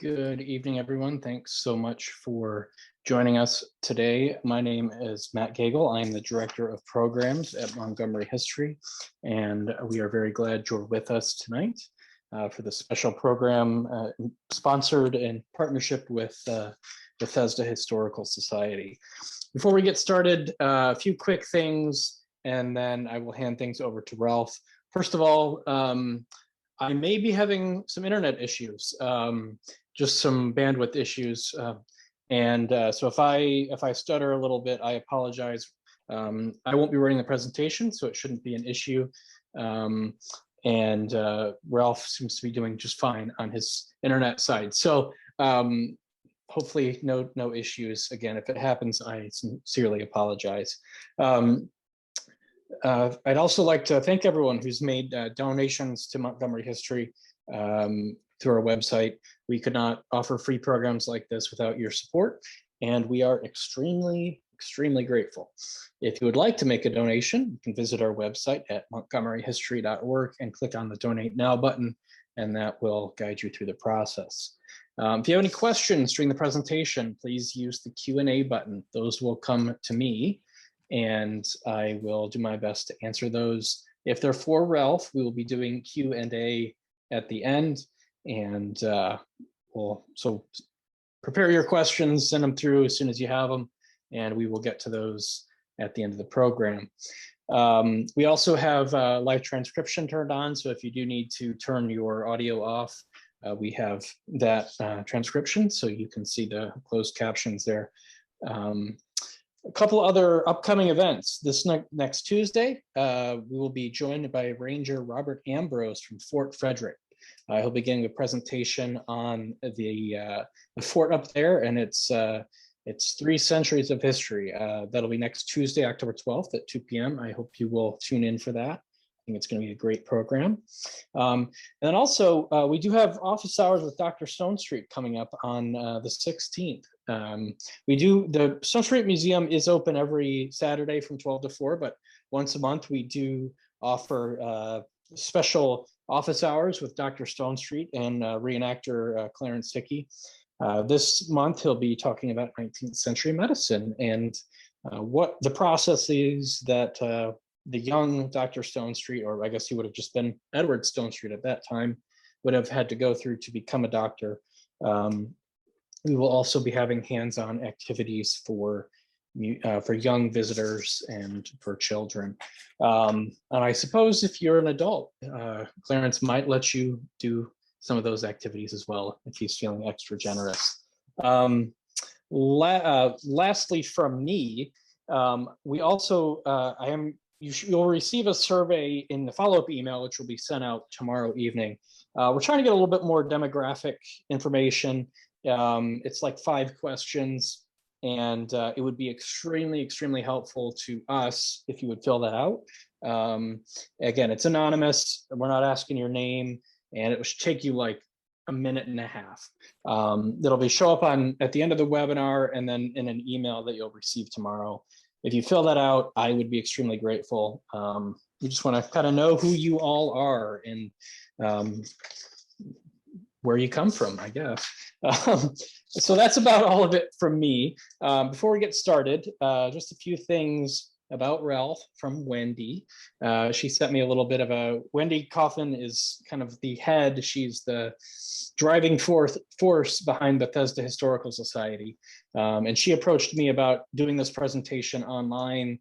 Good evening, everyone. Thanks so much for joining us today. My name is Matt Gagel. I'm the Director of Programs at Montgomery History, and we are very glad you're with us tonight for the special program sponsored in partnership with Bethesda Historical Society. Before we get started, a few quick things, and then I will hand things over to Ralph. First of all, I may be having some internet issues, just some bandwidth issues. So if I stutter a little bit, I apologize. I won't be running the presentation, so it shouldn't be an issue. Ralph seems to be doing just fine on his internet side. So hopefully no issues. Again, if it happens, I sincerely apologize. I'd also like to thank everyone who's made donations to Montgomery History through our website. We could not offer free programs like this without your support, and we are extremely grateful. If you would like to make a donation, you can visit our website at montgomeryhistory.org and click on the Donate Now button, and that will guide you through the process. If you have any questions during the presentation, please use the Q&A button. Those will come to me, and I will do my best to answer those. If they're for Ralph, we will be doing Q&A at the end, and so prepare your questions, send them through as soon as you have them, and we will get to those at the end of the program. We also have live transcription turned on, so if you do need to turn your audio off, we have that transcription, so you can see the closed captions there. A couple other upcoming events. This next Tuesday, we will be joined by Ranger Robert Ambrose from Fort Frederick. He'll be giving a presentation on the fort up there, and it's 3 centuries of history. That'll be next Tuesday, October 12th at 2 p.m. I hope you will tune in for that. I think it's going to be a great program. And then also, we do have office hours with Dr. Stonestreet coming up on the 16th. The Stonestreet Museum is open every Saturday from 12 to 4, but once a month we do offer special office hours with Dr. Stonestreet and reenactor Clarence Hickey. This month he'll be talking about 19th century medicine and what the process is that the young Dr. Stonestreet, or I guess he would have just been Edward Stonestreet at that time, would have had to go through to become a doctor. We will also be having hands-on activities for young visitors and for children. And I suppose if you're an adult, Clarence might let you do some of those activities as well if he's feeling extra generous. Lastly from me, we also, you'll receive a survey in the follow-up email, which will be sent out tomorrow evening. We're trying to get a little bit more demographic information. It's like 5 questions, and it would be extremely helpful to us if you would fill that out. Again, it's anonymous. We're not asking your name, and it should take you like a minute and a half. That'll show up at the end of the webinar and then in an email that you'll receive tomorrow. If you fill that out, I would be extremely grateful. We just want to kind of know who you all are and where you come from, I guess. So that's about all of it from me. Before we get started, just a few things about Ralph from Wendy. She sent me a little bit of Wendy Coffin is kind of the head. She's the driving force behind Bethesda Historical Society. And she approached me about doing this presentation online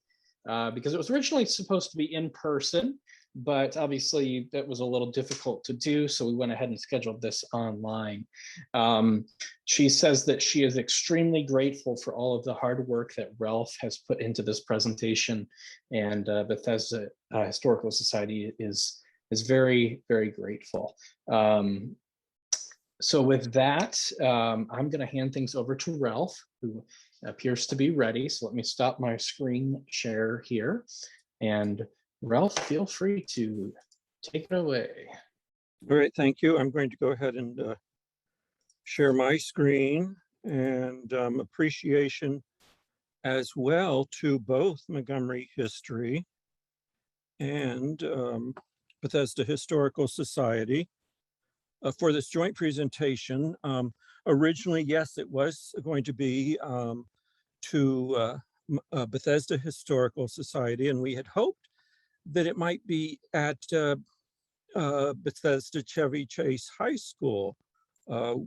because it was originally supposed to be in person, but obviously that was a little difficult to do. So we went ahead and scheduled this online. She says that she is extremely grateful for all of the hard work that Ralph has put into this presentation, and Bethesda Historical Society is very grateful. So with that, I'm going to hand things over to Ralph, who appears to be ready. So let me stop my screen share here. And Ralph, feel free to take it away. All right, thank you. I'm going to go ahead and share my screen, and appreciation as well to both Montgomery History and Bethesda Historical Society for this joint presentation. Originally, yes, it was going to be to Bethesda Historical Society, and we had hoped that it might be at Bethesda Chevy Chase High School,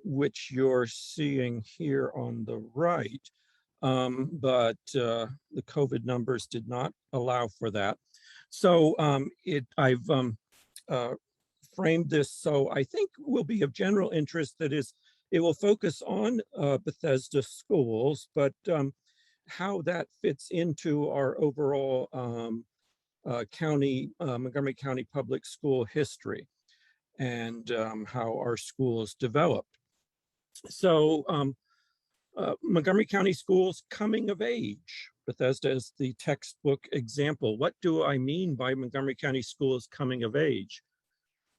which you're seeing here on the right. But the COVID numbers did not allow for that. So I've framed this so I think will be of general interest. That is, it will focus on Bethesda schools, but how that fits into our overall Montgomery County public school history, and how our schools developed. So Montgomery County schools coming of age. Bethesda is the textbook example. What do I mean by Montgomery County schools coming of age?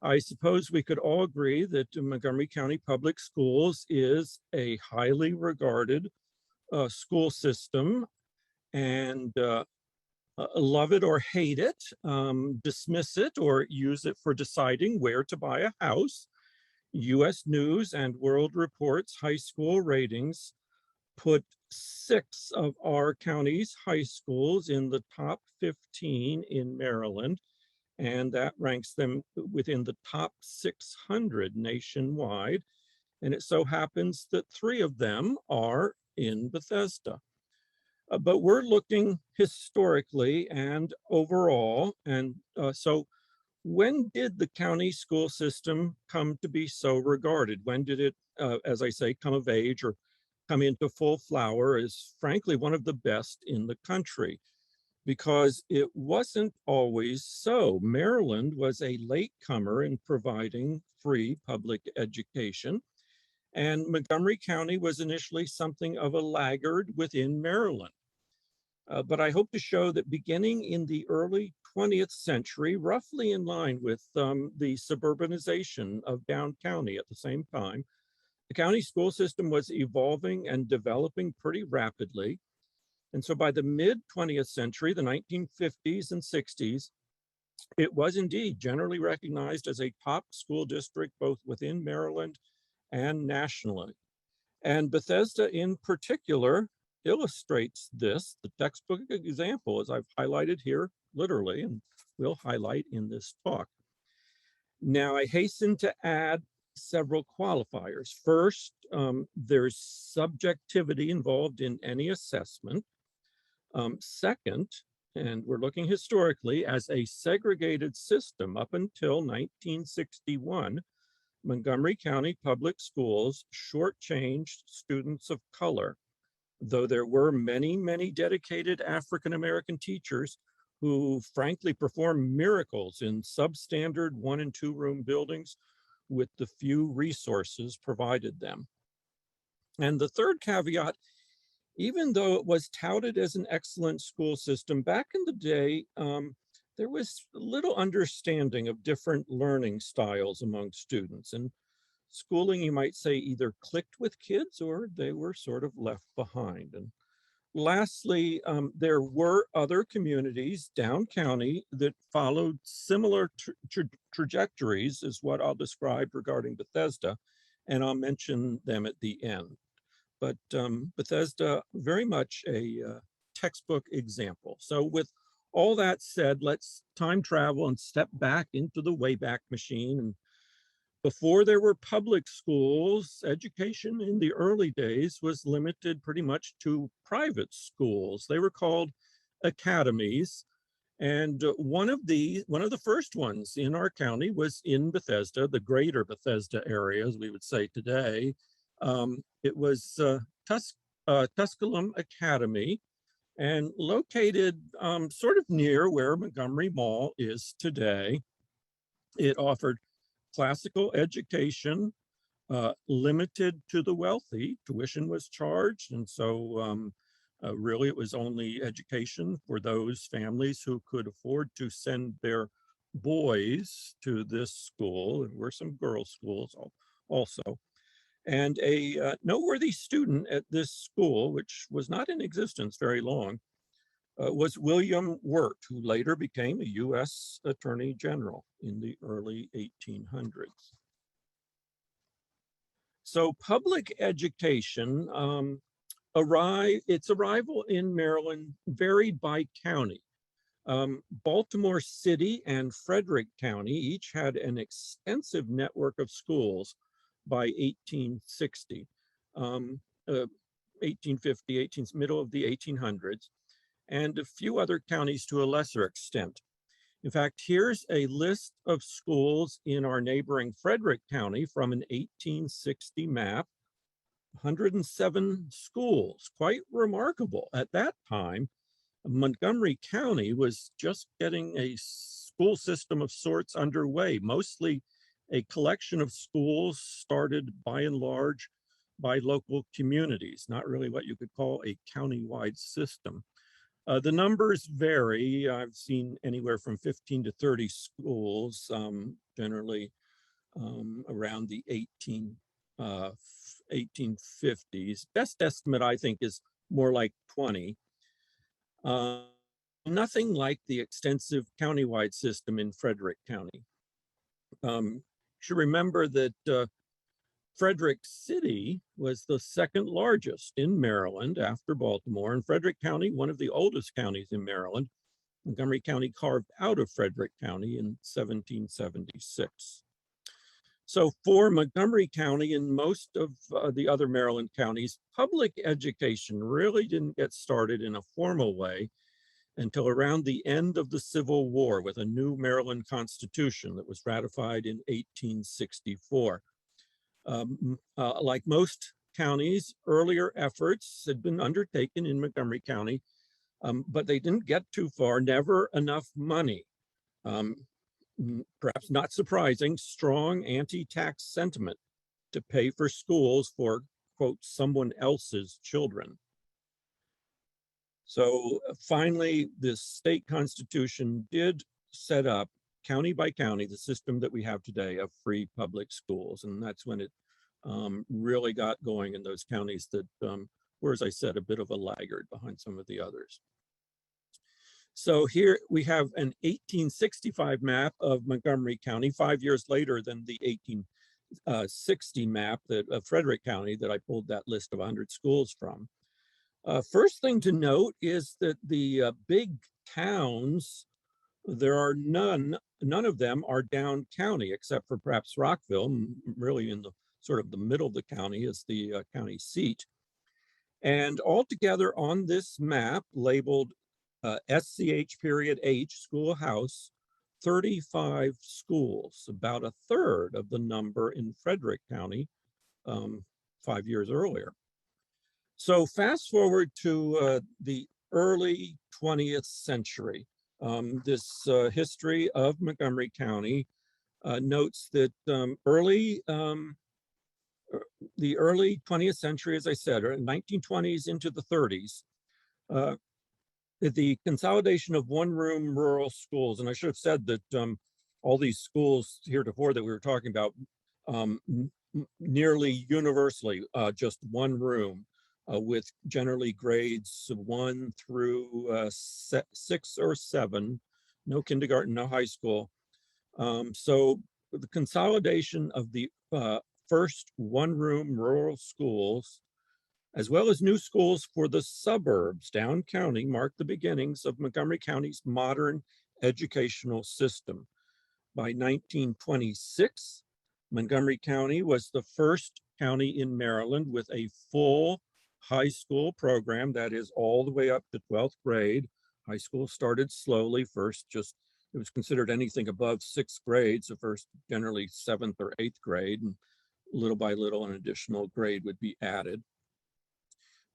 I suppose we could all agree that Montgomery County Public Schools is a highly regarded school system, and love it or hate it, dismiss it or use it for deciding where to buy a house. U.S. News and World Report's high school ratings put 6 of our county's high schools in the top 15 in Maryland, and that ranks them within the top 600 nationwide. And it so happens that 3 of them are in Bethesda. But we're looking historically and overall. And so when did the county school system come to be so regarded? When did it, as I say, come of age or come into full flower as frankly one of the best in the country? Because it wasn't always so. Maryland was a latecomer in providing free public education, and Montgomery County was initially something of a laggard within Maryland. But I hope to show that beginning in the early 20th century, roughly in line with the suburbanization of Down County at the same time, the county school system was evolving and developing pretty rapidly. And so by the mid 20th century, the 1950s and 60s, it was indeed generally recognized as a top school district, both within Maryland and nationally. And Bethesda in particular illustrates this. The textbook example, as I've highlighted here, literally, and will highlight in this talk. Now, I hasten to add several qualifiers. First, there's subjectivity involved in any assessment. Second, and we're looking historically, as a segregated system up until 1961, Montgomery County Public Schools shortchanged students of color, though there were many, many dedicated African-American teachers who frankly performed miracles in substandard 1- and 2-room buildings with the few resources provided them. And the third caveat, even though it was touted as an excellent school system, back in the day, there was little understanding of different learning styles among students. And schooling, you might say, either clicked with kids or they were sort of left behind. And lastly, there were other communities down county that followed similar trajectories as what I'll describe regarding Bethesda, and I'll mention them at the end. But Bethesda, very much a textbook example. So with all that said, let's time travel and step back into the Wayback Machine. And before there were public schools, education in the early days was limited pretty much to private schools. They were called academies. And one of the first ones in our county was in Bethesda, the greater Bethesda area, as we would say today. It was Tusculum Academy, and located sort of near where Montgomery Mall is today. It offered classical education, limited to the wealthy. Tuition was charged, and so really it was only education for those families who could afford to send their boys to this school. There were some girls' schools also. And a noteworthy student at this school, which was not in existence very long, was William Wirt, who later became a U.S. Attorney General in the early 1800s. So public education, its arrival in Maryland varied by county. Baltimore City and Frederick County each had an extensive network of schools by 1860, 1850, middle of the 1800s, and a few other counties to a lesser extent. In fact, here's a list of schools in our neighboring Frederick County from an 1860 map. 107 schools, quite remarkable. At that time, Montgomery County was just getting a school system of sorts underway, mostly a collection of schools started by and large by local communities, not really what you could call a county-wide system. The numbers vary. I've seen anywhere from 15 to 30 schools, generally around the 1850s. Best estimate, I think, is more like 20. Nothing like the extensive countywide system in Frederick County. You should remember that Frederick City was the second largest in Maryland after Baltimore, and Frederick County, one of the oldest counties in Maryland. Montgomery County carved out of Frederick County in 1776. So for Montgomery County and most of the other Maryland counties, public education really didn't get started in a formal way until around the end of the Civil War with a new Maryland Constitution that was ratified in 1864. Like most counties, earlier efforts had been undertaken in Montgomery County, but they didn't get too far, never enough money. Perhaps not surprising, strong anti-tax sentiment to pay for schools for, quote, someone else's children. So finally, this state constitution did set up county by county the system that we have today of free public schools. And that's when it really got going in those counties that were, as I said, a bit of a laggard behind some of the others. So here we have an 1865 map of Montgomery County, 5 years later than the 1860 map of Frederick County that I pulled that list of 100 schools from. First thing to note is that the big towns, there are none of them are down county except for perhaps Rockville, really in the sort of the middle of the county is the county seat. And altogether on this map labeled SCH period H schoolhouse, 35 schools, about a third of the number in Frederick County 5 years earlier. So fast forward to the early 20th century. This history of Montgomery County notes that the early 20th century, as I said, 1920s into the 30s, the consolidation of one-room rural schools, and I should have said that all these schools heretofore that we were talking about, nearly universally just one room, with generally grades 1 through 6 or 7, no kindergarten, no high school. So the consolidation of the first one-room rural schools, as well as new schools for the suburbs down county, marked the beginnings of Montgomery County's modern educational system. By 1926, Montgomery County was the first county in Maryland with a full high school program, that is all the way up to 12th grade. High school started slowly. First, it was considered anything above 6th grade, so first generally 7th or 8th grade, and little by little an additional grade would be added.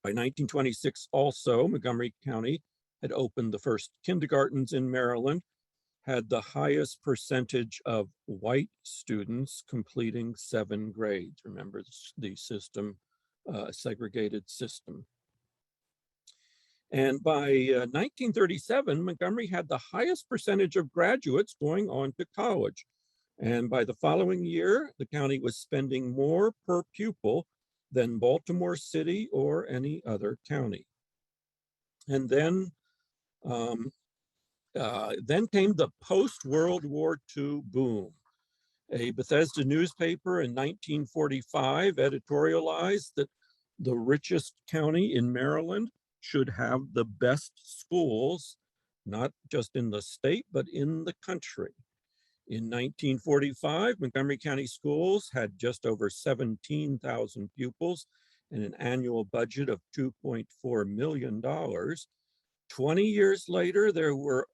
By 1926 also, Montgomery County had opened the first kindergartens in Maryland, had the highest percentage of white students completing 7 grades. Remember the system, segregated system. And by 1937, Montgomery had the highest percentage of graduates going on to college. And by the following year, the county was spending more per pupil than Baltimore City or any other county. And then came the post-World War II boom. A Bethesda newspaper in 1945 editorialized that the richest county in Maryland should have the best schools, not just in the state, but in the country. In 1945, Montgomery County schools had just over 17,000 pupils and an annual budget of $2.4 million. 20 years later, there were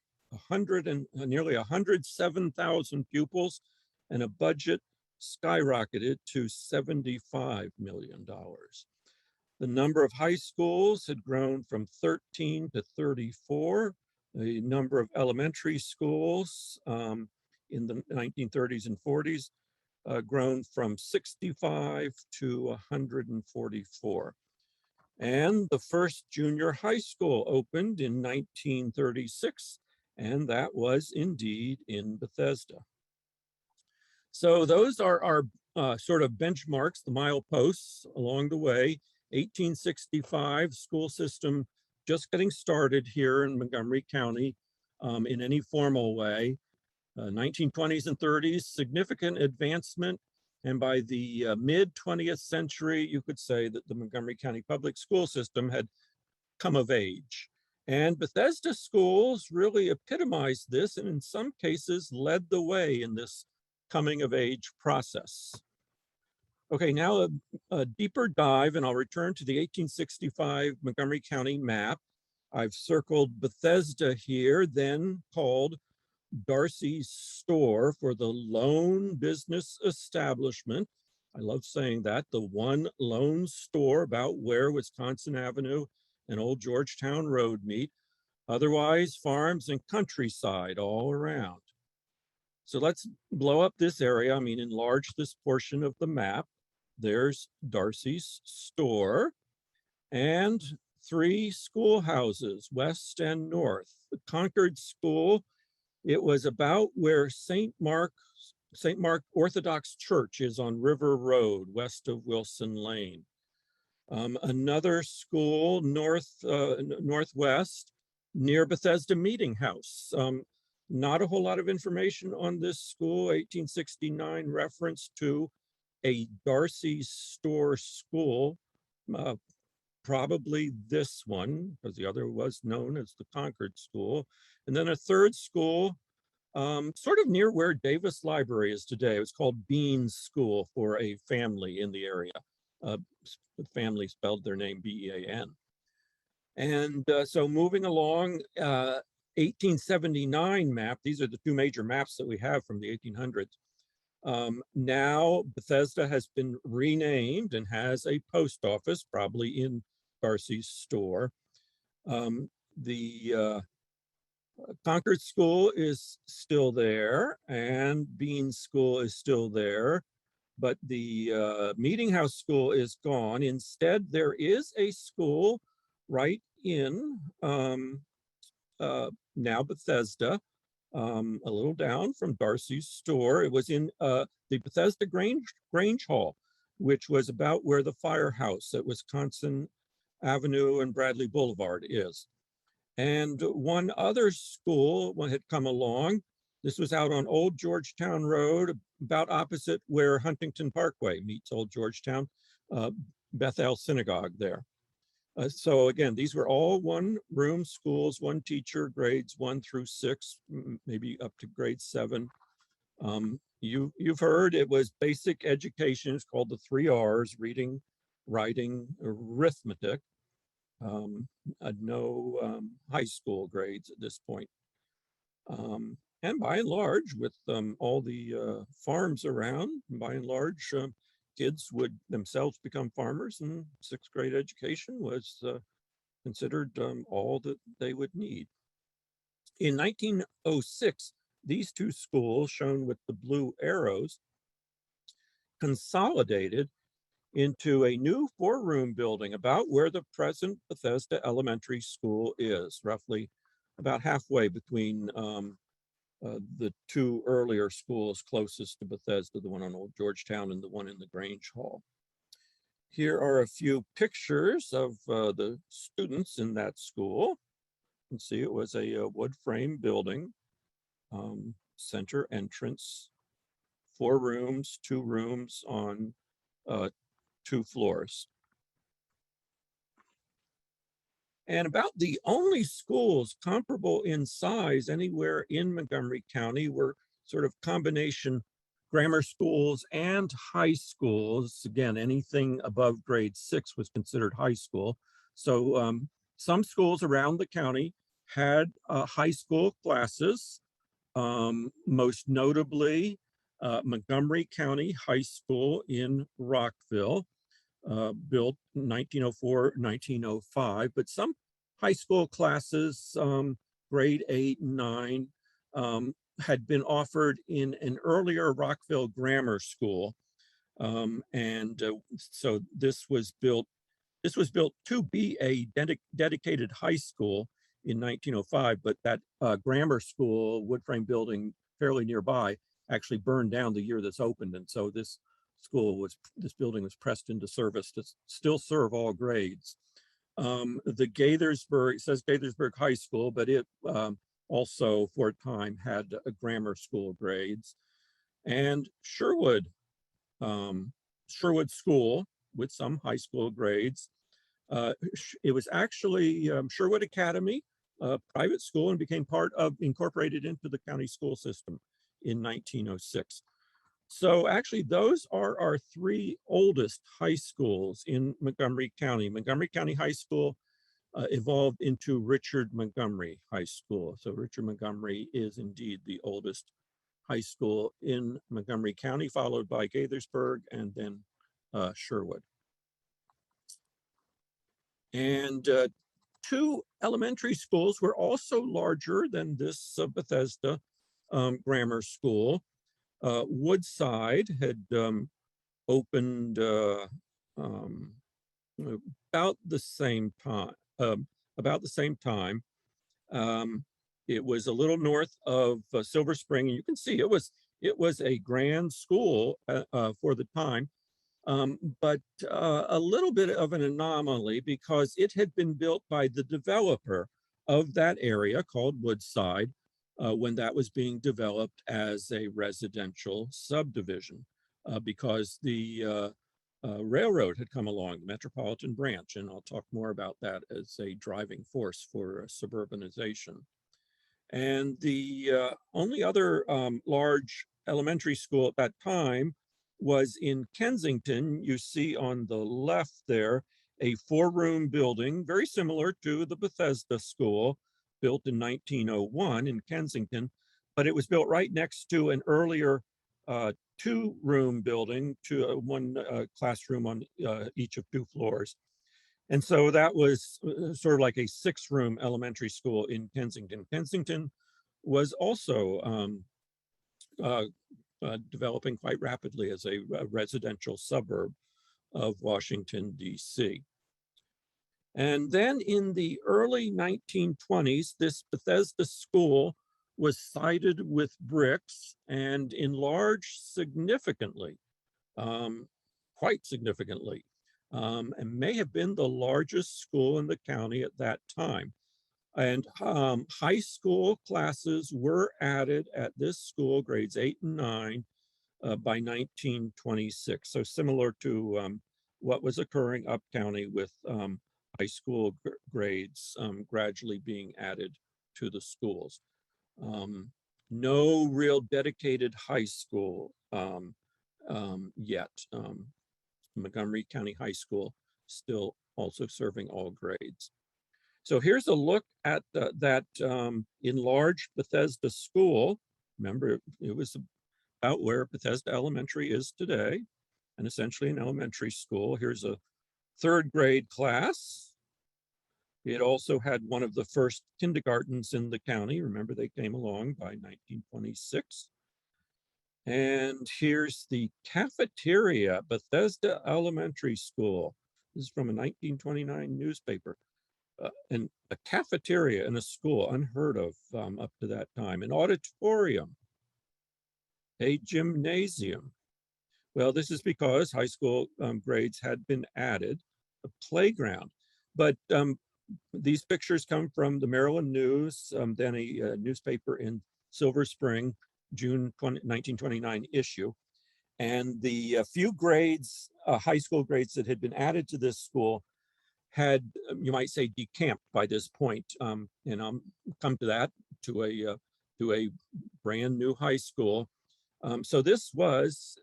nearly 107,000 pupils and a budget skyrocketed to $75 million. The number of high schools had grown from 13 to 34. The number of elementary schools in the 1930s and 40s grown from 65 to 144. And the first junior high school opened in 1936, and that was indeed in Bethesda. So those are our sort of benchmarks, the mileposts along the way. 1865, school system just getting started here in Montgomery County in any formal way. 1920s and 30s, significant advancement. And by the mid 20th century, you could say that the Montgomery County public school system had come of age. And Bethesda schools really epitomized this and in some cases led the way in this coming of age process. Okay, now a deeper dive, and I'll return to the 1865 Montgomery County map. I've circled Bethesda here, then called Darcy's Store for the lone business establishment. I love saying that, the one lone store about where Wisconsin Avenue and Old Georgetown Road meet. Otherwise, farms and countryside all around. So let's blow up this area. I mean, enlarge this portion of the map. There's Darcy's Store and 3 schoolhouses, west and north. The Concord School, it was about where St. Mark Orthodox Church is on River Road, west of Wilson Lane. Another school northwest near Bethesda Meeting House. Not a whole lot of information on this school. 1869 reference to a Darcy's Store school, probably this one, because the other was known as the Concord School. And then a third school, sort of near where Davis Library is today. It was called Bean's School for a family in the area. The family spelled their name B-E-A-N. And so moving along, 1879 map, these are the 2 major maps that we have from the 1800s. Now Bethesda has been renamed and has a post office, probably in Darcy's Store. The Concord School is still there and Bean's School is still there, but the Meeting House School is gone. Instead, there is a school right in now Bethesda, a little down from Darcy's Store. It was in the Bethesda Grange Hall, which was about where the firehouse at Wisconsin Avenue and Bradley Boulevard is. And one other school had come along. This was out on Old Georgetown Road, about opposite where Huntington Parkway meets Old Georgetown, Bethel Synagogue there. So again, these were all 1-room schools, 1 teacher, grades 1 through 6, maybe up to grade 7. You've heard it was basic education. It's called the 3 R's: reading, writing, arithmetic. No high school grades at this point. And by and large, with all the farms around, by and large, kids would themselves become farmers, and 6th grade education was considered all that they would need. In 1906, these 2 schools, shown with the blue arrows, consolidated into a new 4-room building about where the present Bethesda Elementary School is, roughly about halfway between the 2 earlier schools closest to Bethesda, the one on Old Georgetown and the one in the Grange Hall. Here are a few pictures of the students in that school. You can see it was a wood frame building, center entrance 4 rooms, 2 rooms on 2 floors. And about the only schools comparable in size anywhere in Montgomery County were sort of combination grammar schools and high schools. Again, anything above grade 6 was considered high school. So some schools around the county had high school classes, most notably Montgomery County High School in Rockville, built in 1904, 1905, but some high school classes, grade 8 and 9, had been offered in an earlier Rockville grammar school. So this was built to be a dedicated high school in 1905, but that grammar school wood frame building fairly nearby actually burned down the year this opened. And so this building was pressed into service to still serve all grades. The Gaithersburg, it says Gaithersburg High School, but it also for a time had a grammar school grades. And Sherwood School with some high school grades. It was actually Sherwood Academy, a private school, and became incorporated into the county school system in 1906. So actually, those are our 3 oldest high schools in Montgomery County. Montgomery County High School evolved into Richard Montgomery High School. So Richard Montgomery is indeed the oldest high school in Montgomery County, followed by Gaithersburg and then Sherwood. And 2 elementary schools were also larger than this Bethesda grammar school. Woodside had opened about the same time. It was a little north of Silver Spring, and you can see it was a grand school for the time, but a little bit of an anomaly because it had been built by the developer of that area called Woodside when that was being developed as a residential subdivision because the railroad had come along, the Metropolitan Branch, and I'll talk more about that as a driving force for suburbanization. And the only other large elementary school at that time was in Kensington. You see on the left there a 4-room building, very similar to the Bethesda School, built in 1901 in Kensington, but it was built right next to an earlier 2-room building, one classroom on each of 2 floors. And so that was sort of like a 6-room elementary school in Kensington. Kensington was also developing quite rapidly as a residential suburb of Washington, D.C. And then in the early 1920s, this Bethesda school was sided with bricks and enlarged significantly, quite significantly, and may have been the largest school in the county at that time. And high school classes were added at this school, grades 8 and 9, by 1926. So similar to what was occurring up county with high school grades gradually being added to the schools. No real dedicated high school yet. Montgomery County High School still also serving all grades. So here's a look at that enlarged Bethesda school. Remember, it was about where Bethesda Elementary is today, and essentially an elementary school. Here's a 3rd grade class. It also had one of the first kindergartens in the county. Remember, they came along by 1926. And here's the cafeteria, Bethesda Elementary School. This is from a 1929 newspaper. And a cafeteria in a school, unheard of up to that time. An auditorium, a gymnasium. Well, this is because high school grades had been added, a playground. But these pictures come from the Maryland News, then a newspaper in Silver Spring, June 1929 issue. And the few grades, high school grades that had been added to this school had, you might say, decamped by this point. And I'll come to that, to a brand new high school. So this was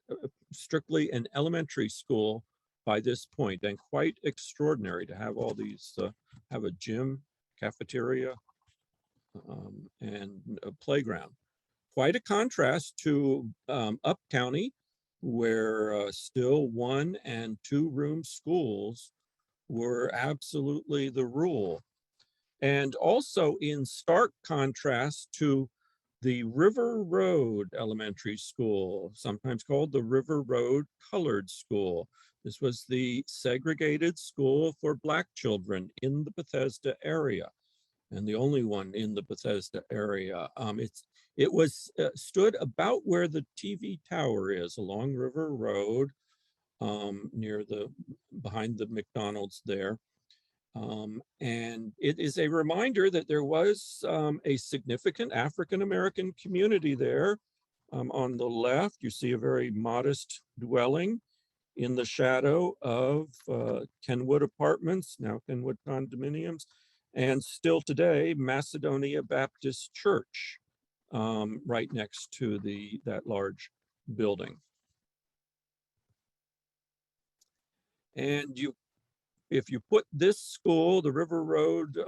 strictly an elementary school by this point, and quite extraordinary to have all these, have a gym, cafeteria, and a playground. Quite a contrast to Up County, where still 1- and 2-room schools were absolutely the rule. And also in stark contrast to the River Road Elementary School, sometimes called the River Road Colored School. This was the segregated school for Black children in the Bethesda area, and the only one in the Bethesda area. It was stood about where the TV tower is, along River Road, behind the McDonald's there. And it is a reminder that there was a significant African-American community there. On the left, you see a very modest dwelling in the shadow of Kenwood Apartments, now Kenwood Condominiums, and still today, Macedonia Baptist Church, right next to that large building. And if you put this school, the River Road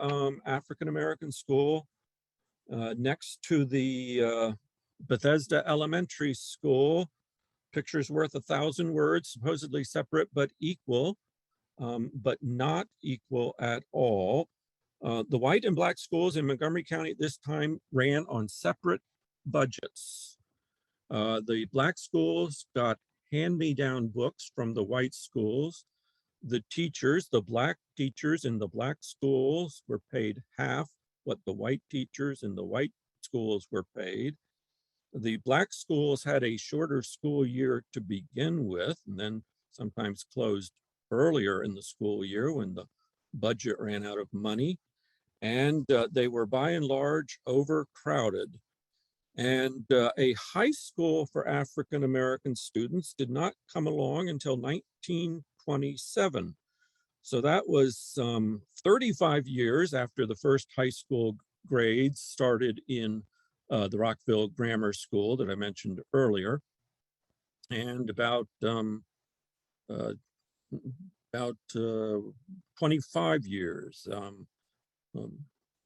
African-American School, next to the Bethesda Elementary School, picture's worth 1,000 words, supposedly separate but equal, but not equal at all. The white and Black schools in Montgomery County at this time ran on separate budgets. The Black schools got hand-me-down books from the white schools. The teachers, the Black teachers in the Black schools, were paid half what the white teachers in the white schools were paid. The Black schools had a shorter school year to begin with, and then sometimes closed earlier in the school year when the budget ran out of money. And they were by and large overcrowded. And a high school for African-American students did not come along until 1927. So that was 35 years after the first high school grades started in the Rockville Grammar School that I mentioned earlier, and about 25 years,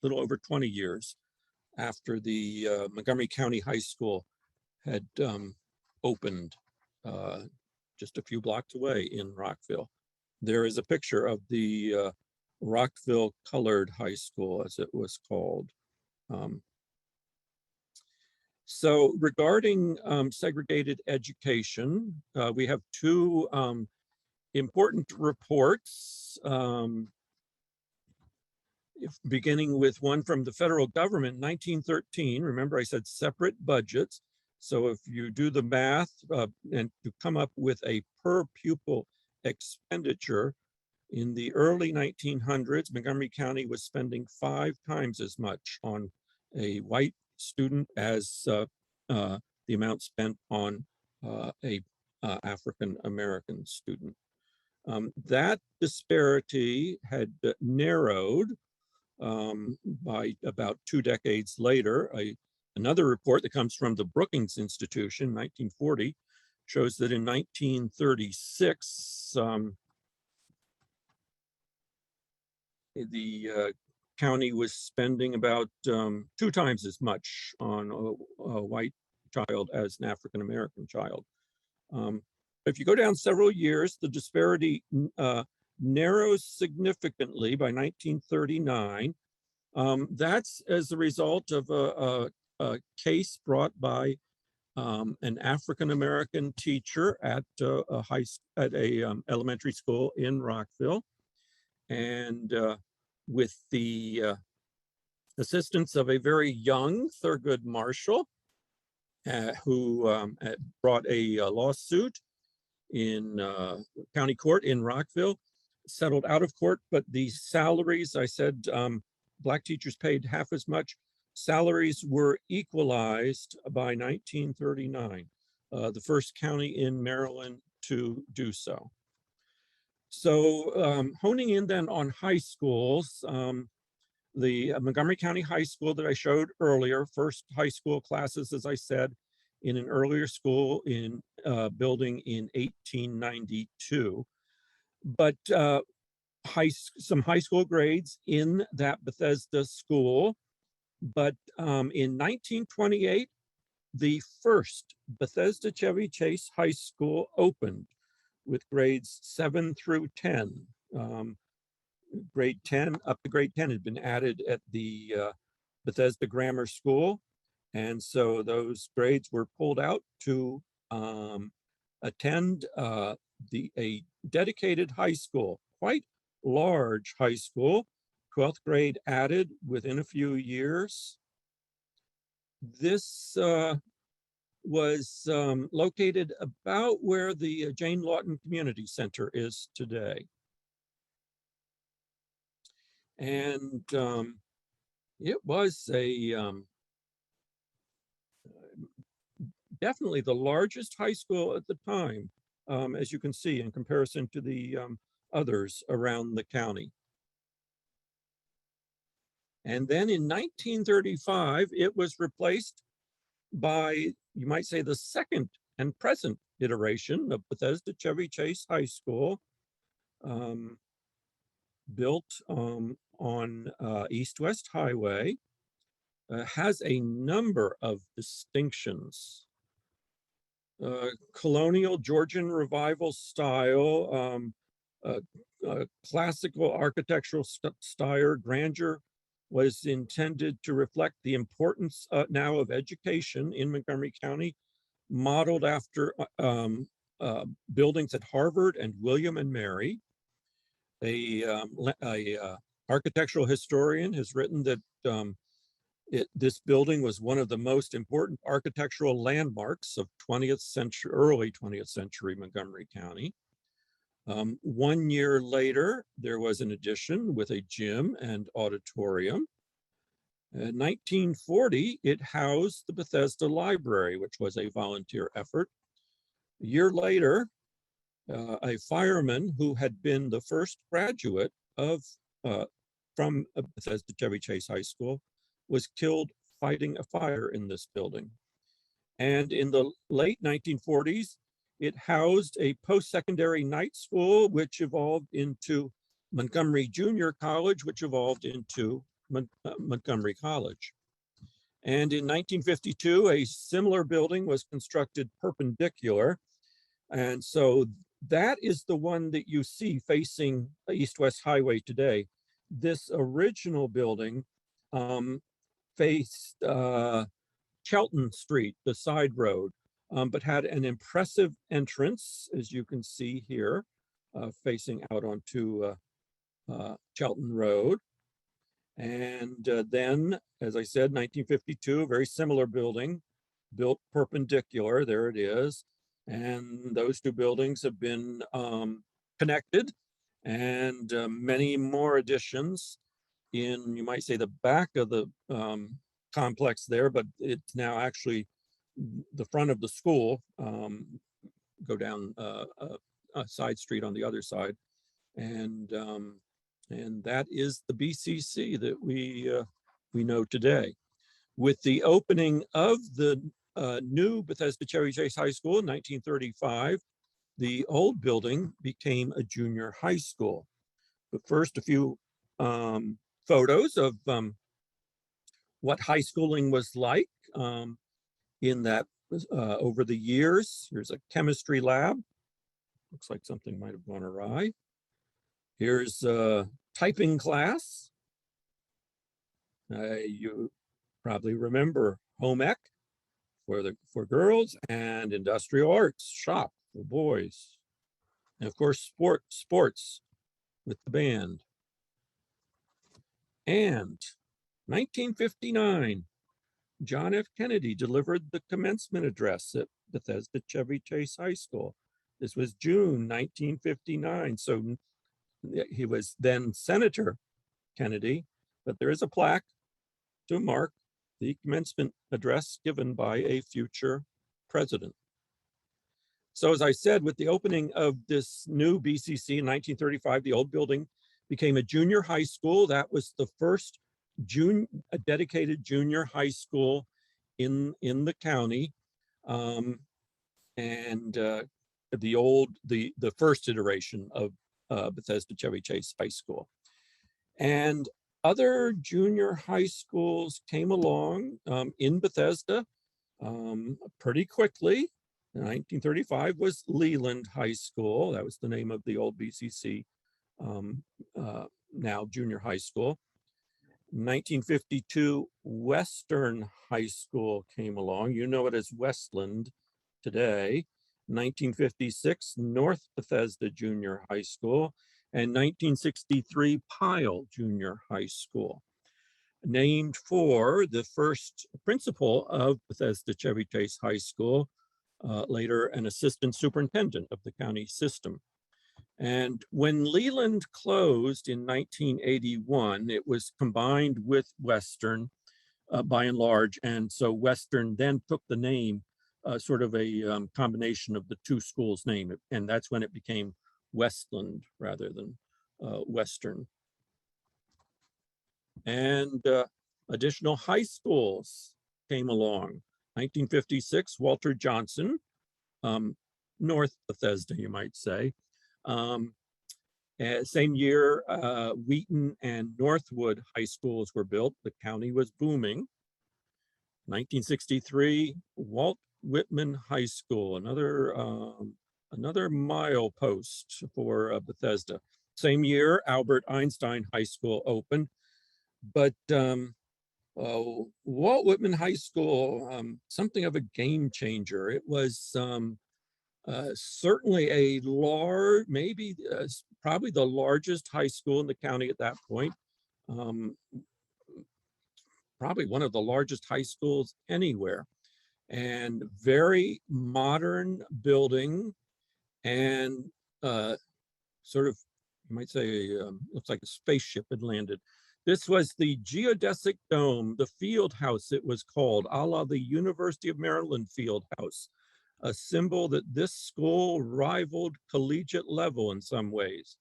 little over 20 years after the Montgomery County High School had opened just a few blocks away in Rockville. There is a picture of the Rockville Colored High School, as it was called. So regarding segregated education, we have two important reports, beginning with one from the federal government in 1913. Remember, I said separate budgets. So if you do the math and to come up with a per pupil expenditure, in the early 1900s, Montgomery County was spending 5 times as much on a white student as the amount spent on a African-American student. That disparity had narrowed by about 2 decades later. Another report that comes from the Brookings Institution, 1940, shows that in 1936, the county was spending about 2 times as much on a white child as an African-American child. If you go down several years, the disparity narrows significantly by 1939. That's as a result of a case brought by an African-American teacher at a elementary school in Rockville. And with the assistance of a very young Thurgood Marshall, who brought a lawsuit in county court in Rockville, settled out of court, but the salaries, I said, Black teachers paid half as much. Salaries were equalized by 1939. the first county in Maryland to do so. So honing in then on high schools, the Montgomery County High School that I showed earlier, first high school classes, as I said, in an earlier school in building in 1892. But some high school grades in that Bethesda school. But in 1928, the first Bethesda Chevy Chase High School opened with grades 7 through 10. Grade 10, up to grade 10 had been added at the Bethesda Grammar School. And so those grades were pulled out to attend a dedicated high school, quite large high school, 12th grade added within a few years. This was located about where the Jane Lawton Community Center is today. And it was definitely the largest high school at the time, as you can see, in comparison to the others around the county. And then in 1935, it was replaced by, you might say, the second and present iteration of Bethesda Chevy Chase High School, built on East-West Highway, has a number of distinctions. Colonial Georgian Revival style, classical architectural style, grandeur was intended to reflect the importance now of education in Montgomery County, modeled after buildings at Harvard and William and Mary. A architectural historian has written that this building was one of the most important architectural landmarks of 20th century, early 20th century Montgomery County. 1 year later, there was an addition with a gym and auditorium. In 1940, it housed the Bethesda Library, which was a volunteer effort. A year later, a fireman who had been the first graduate from Bethesda Chevy Chase High School was killed fighting a fire in this building. And in the late 1940s, it housed a post-secondary night school, which evolved into Montgomery Junior College, which evolved into Montgomery College. And in 1952, a similar building was constructed perpendicular. And so that is the one that you see facing East-West Highway today. This original building faced Chelton Street, the side road, but had an impressive entrance, as you can see here, facing out onto Chelton Road. And then, as I said, 1952, a very similar building, built perpendicular, there it is. And those two buildings have been connected, and many more additions in, you might say, the back of the complex there, but it's now actually the front of the school, go down a side street on the other side. And that is the BCC that we know today. With the opening of the new Bethesda Chevy Chase High School in 1935, the old building became a junior high school. But first, a few photos of what high schooling was like in that over the years. Here's a chemistry lab. Looks like something might have gone awry. Here's a typing class. You probably remember home ec for girls, and industrial arts shop for boys. And of course, sports with the band. And 1959, John F. Kennedy delivered the commencement address at Bethesda Chevy Chase High School. This was June 1959. So he was then Senator Kennedy, but there is a plaque to mark the commencement address given by a future president. So as I said, with the opening of this new BCC in 1935, the old building became a junior high school. That was the first a dedicated junior high school in the county. The first iteration of Bethesda Chevy Chase High School. And other junior high schools came along in Bethesda pretty quickly. In 1935 was Leland High School. That was the name of the old BCC, now junior high school. 1952, Western High School came along. You know it as Westland today. 1956, North Bethesda Junior High School, and 1963, Pyle Junior High School, named for the first principal of Bethesda Chevy Chase High School, later an assistant superintendent of the county system. And when Leland closed in 1981, it was combined with Western by and large. And so Western then took the name, sort of a combination of the two schools' name. And that's when it became Westland rather than Western. And additional high schools came along. 1956, Walter Johnson, North Bethesda, you might say. Same year, Wheaton and Northwood high schools were built. The county was booming. 1963, Walt Whitman High School, another milepost for Bethesda. Same year, Albert Einstein High School opened. But Walt Whitman High School, something of a game changer. It was certainly a large, maybe probably the largest high school in the county at that point. Probably one of the largest high schools anywhere, and very modern building, and sort of, you might say, looks like a spaceship had landed. This was the geodesic dome, the field house it was called, a la the University of Maryland field house, a symbol that this school rivaled collegiate level in some ways.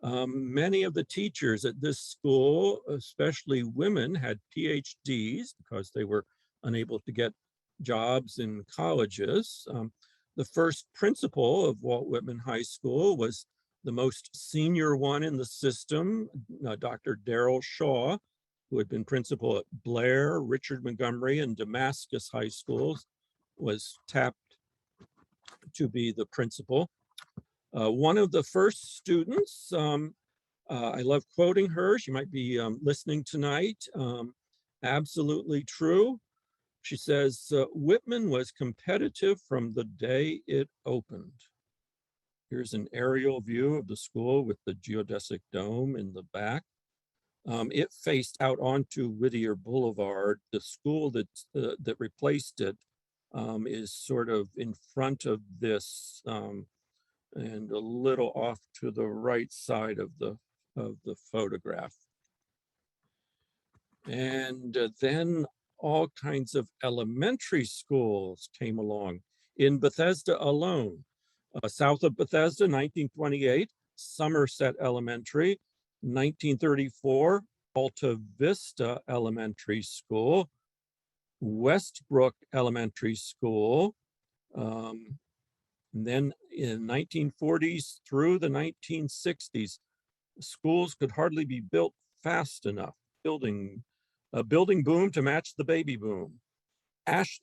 Many of the teachers at this school, especially women, had PhDs because they were unable to get jobs in colleges. The first principal of Walt Whitman High School was the most senior one in the system, Dr. Darrell Shaw, who had been principal at Blair, Richard Montgomery, and Damascus High Schools, was tapped to be the principal. One of the first students, I love quoting her. She might be listening tonight. Absolutely true. She says, Whitman was competitive from the day it opened. Here's an aerial view of the school with the geodesic dome in the back. It faced out onto Whittier Boulevard. The school that replaced it is sort of in front of this, and a little off to the right side of the photograph. And then all kinds of elementary schools came along in Bethesda alone. South of Bethesda, 1928, Somerset Elementary. 1934, Alta Vista Elementary School, Westbrook Elementary School. And then in 1940s through the 1960s, schools could hardly be built fast enough. A building boom to match the baby boom.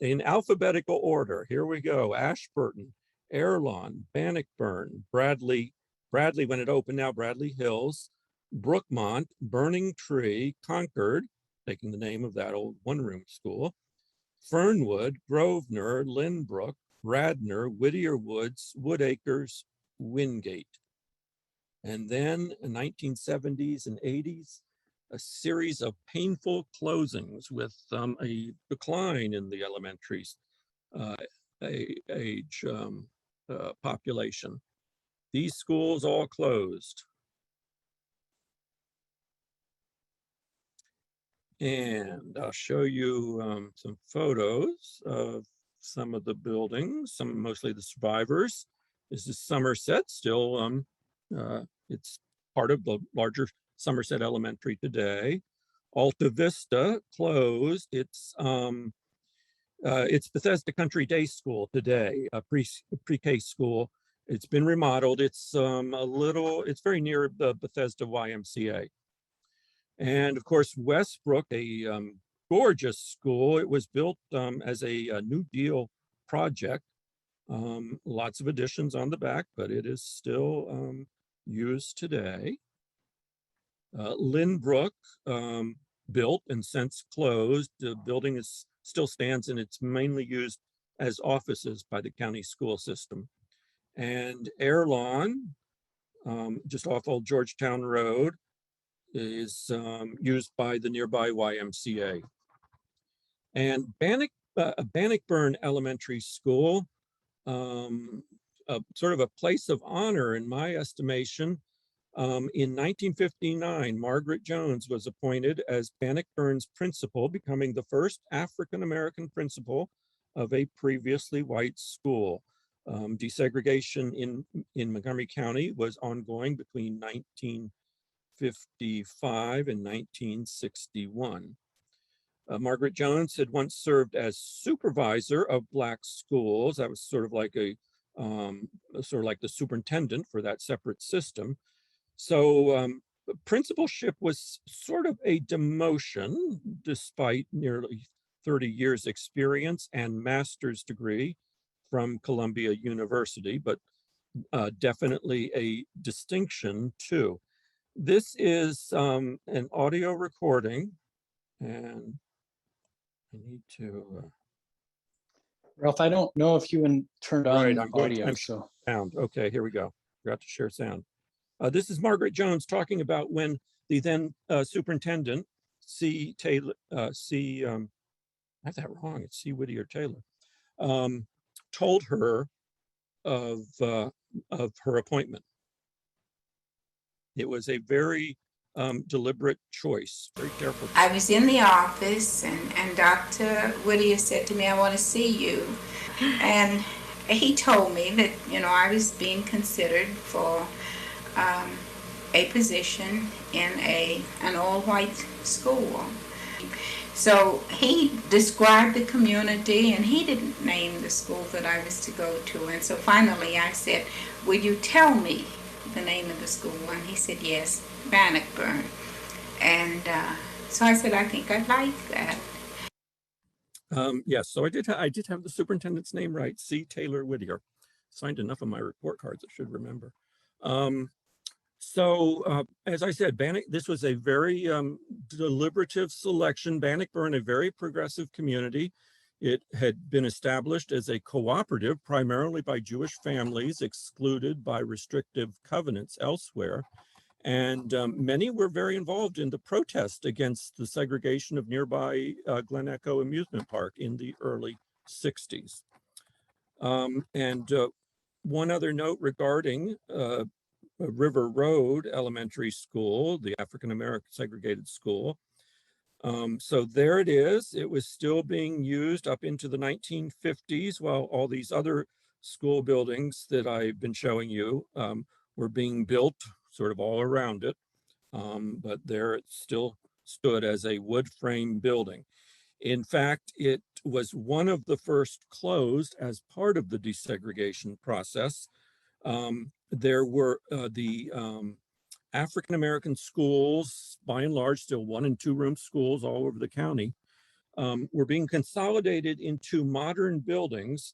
In alphabetical order, here we go: Ashburton, Airlawn, Bannockburn, Bradley when it opened, now Bradley Hills, Brookmont, Burning Tree, Concord, taking the name of that old one-room school, Fernwood, Grosvenor, Lynbrook, Radnor, Whittier Woods, Woodacres, Wingate. And then in 1970s and 80s, a series of painful closings with a decline in the elementary's age population. These schools all closed. And I'll show you some photos of some of the buildings, mostly the survivors. This is Somerset, still, it's part of the larger Somerset Elementary today. Alta Vista closed. It's Bethesda Country Day School today, a pre-K school. It's been remodeled. It's it's very near the Bethesda YMCA. And of course, Westbrook, a gorgeous school. It was built as a New Deal project. Lots of additions on the back, but it is still used today. Lynbrook, built and since closed. The building still stands, and it's mainly used as offices by the county school system. And Airlawn, just off Old Georgetown Road, is used by the nearby YMCA. And Bannockburn Elementary School, sort of a place of honor in my estimation. In 1959, Margaret Jones was appointed as Bannockburn's principal, becoming the first African-American principal of a previously white school. Desegregation in Montgomery County was ongoing between 1955 and 1961. Margaret Jones had once served as supervisor of Black schools. That was sort of like the superintendent for that separate system. So principalship was sort of a demotion, despite nearly 30 years experience and master's degree from Columbia University, but definitely a distinction too. This is an audio recording, and I need to. Ralph, I don't know if you turned on audio. So sound. Okay, here we go. Forgot to share sound. This is Margaret Jones talking about when the then superintendent, C. Taylor, I have that wrong. It's C. Whittier Taylor, told her of her appointment. It was a very deliberate choice, very careful. I was in the office, and Dr. Whittier said to me, "I want to see you." And he told me that, I was being considered for a position in an all-white school. So he described the community, and he didn't name the school that I was to go to. And so finally I said, "Will you tell me the name of the school?" And he said, "Yes, Bannockburn." And so I said, "I think I'd like that." Yes, so I did have the superintendent's name right, C. Taylor Whittier. Signed enough of my report cards, I should remember. As I said, this was a very deliberative selection. Bannockburn, a very progressive community. It had been established as a cooperative, primarily by Jewish families excluded by restrictive covenants elsewhere. And many were very involved in the protest against the segregation of nearby Glen Echo Amusement Park in the early 60s. One other note regarding River Road Elementary School, the African-American segregated school. So there it is. It was still being used up into the 1950s, while all these other school buildings that I've been showing you were being built sort of all around it. But there it still stood as a wood frame building. In fact, it was one of the first closed as part of the desegregation process. There were the African-American schools, by and large, still 1- and 2-room schools all over the county, were being consolidated into modern buildings,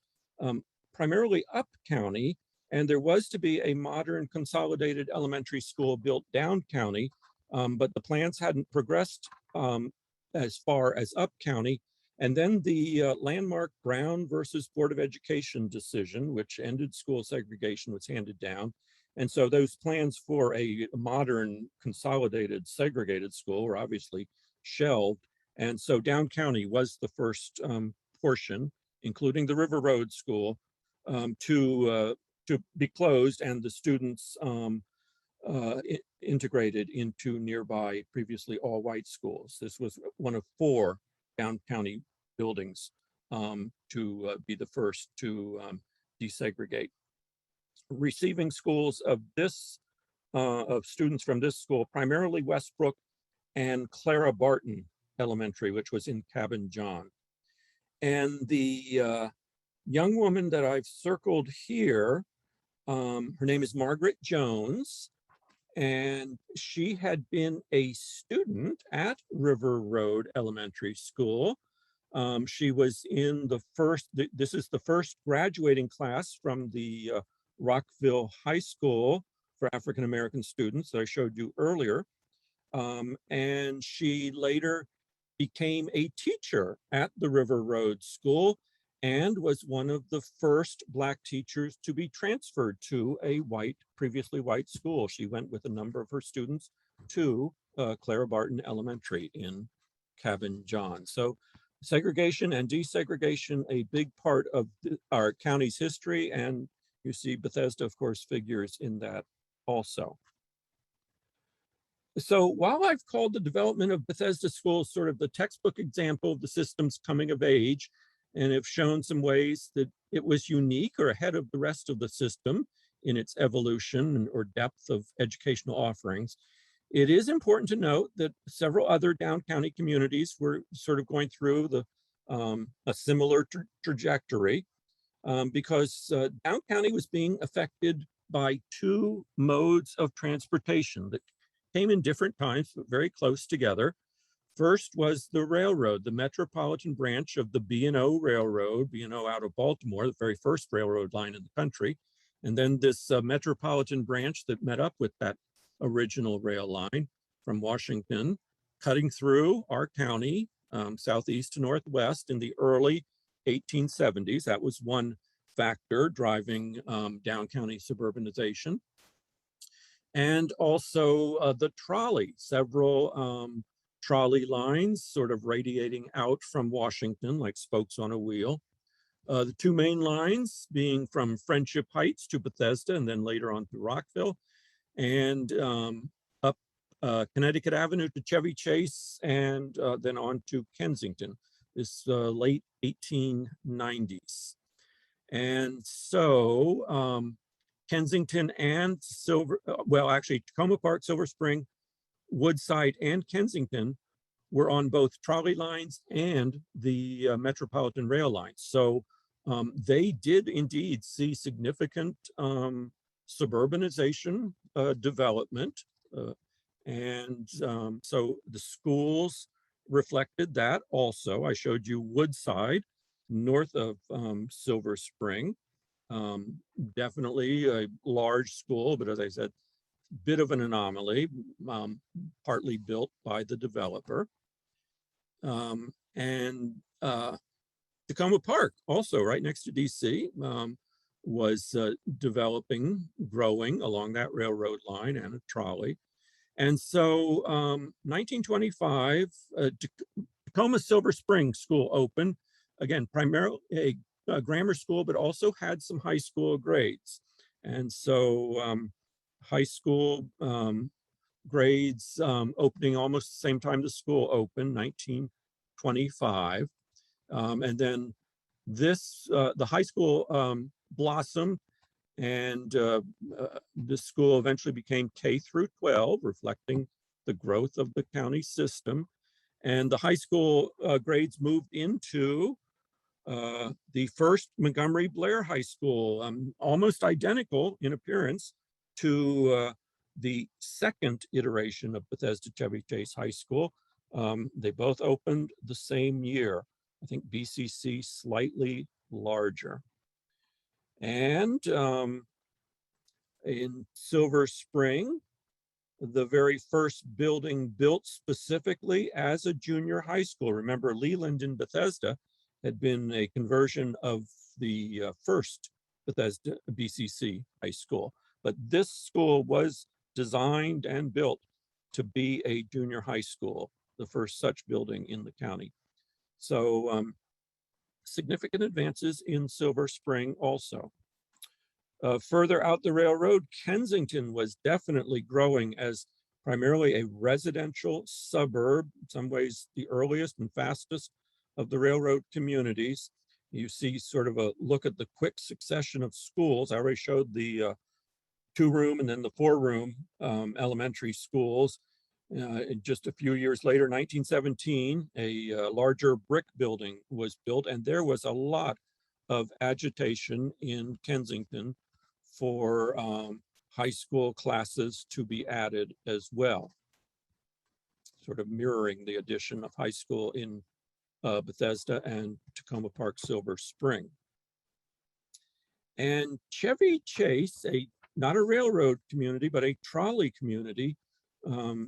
primarily up county, and there was to be a modern consolidated elementary school built down county, but the plans hadn't progressed as far as up county. And then the landmark Brown versus Board of Education decision, which ended school segregation, was handed down. And so those plans for a modern consolidated segregated school were obviously shelved. And so down county was the first portion, including the River Road School, to be closed, and the students integrated into nearby previously all-white schools. This was one of 4 down county buildings to be the first to desegregate. Receiving schools of this of students from this school, primarily Westbrook and Clara Barton Elementary, which was in Cabin John. And the young woman that I've circled here, her name is Margaret Jones, and she had been a student at River Road Elementary School. She was in the first, this is the first graduating class from the Rockville High School for African American students that I showed you earlier. And she later became a teacher at the River Road School and was one of the first Black teachers to be transferred to a previously white school. She went with a number of her students to Clara Barton Elementary in Cabin John. So segregation and desegregation, a big part of our county's history, and you see Bethesda, of course, figures in that also. So while I've called the development of Bethesda schools sort of the textbook example of the system's coming of age, and have shown some ways that it was unique or ahead of the rest of the system in its evolution or depth of educational offerings, it is important to note that several other down county communities were sort of going through a similar trajectory because down county was being affected by two modes of transportation that came in different times, but very close together. First was the railroad, the metropolitan branch of the B&O Railroad, B&O out of Baltimore, the very first railroad line in the country. And then this metropolitan branch that met up with that original rail line from Washington, cutting through our county, southeast to northwest in the early 1870s. That was one factor driving down county suburbanization. And also the trolley, several trolley lines sort of radiating out from Washington like spokes on a wheel. The two main lines being from Friendship Heights to Bethesda and then later on to Rockville, and up Connecticut Avenue to Chevy Chase, and then on to Kensington, this late 1890s. And so Kensington and Tacoma Park, Silver Spring, Woodside, and Kensington were on both trolley lines and the Metropolitan Rail lines. So they did indeed see significant suburbanization development. And so the schools reflected that also. I showed you Woodside, north of Silver Spring. Definitely a large school, but as I said, bit of an anomaly, partly built by the developer. And Tacoma Park, also right next to DC, was developing, growing along that railroad line and a trolley. And so 1925, Tacoma Silver Spring School opened, again, primarily a grammar school, but also had some high school grades. And so high school grades opening almost the same time the school opened, 1925. And then this, the high school blossomed, and this school eventually became K through 12, reflecting the growth of the county system. And the high school grades moved into the first Montgomery Blair High School, almost identical in appearance to the second iteration of Bethesda Chevy Chase High School. They both opened the same year. I think BCC slightly larger. And in Silver Spring, the very first building built specifically as a junior high school. Remember, Leland in Bethesda had been a conversion of the first Bethesda BCC high school. But this school was designed and built to be a junior high school, the first such building in the county. So significant advances in Silver Spring also. Further out the railroad, Kensington was definitely growing as primarily a residential suburb, in some ways the earliest and fastest of the railroad communities. You see sort of a look at the quick succession of schools. I already showed the 2-room and then the 4-room elementary schools. Just a few years later, 1917, a larger brick building was built, and there was a lot of agitation in Kensington for high school classes to be added as well, sort of mirroring the addition of high school in Bethesda and Tacoma Park, Silver Spring. And Chevy Chase, not a railroad community, but a trolley community,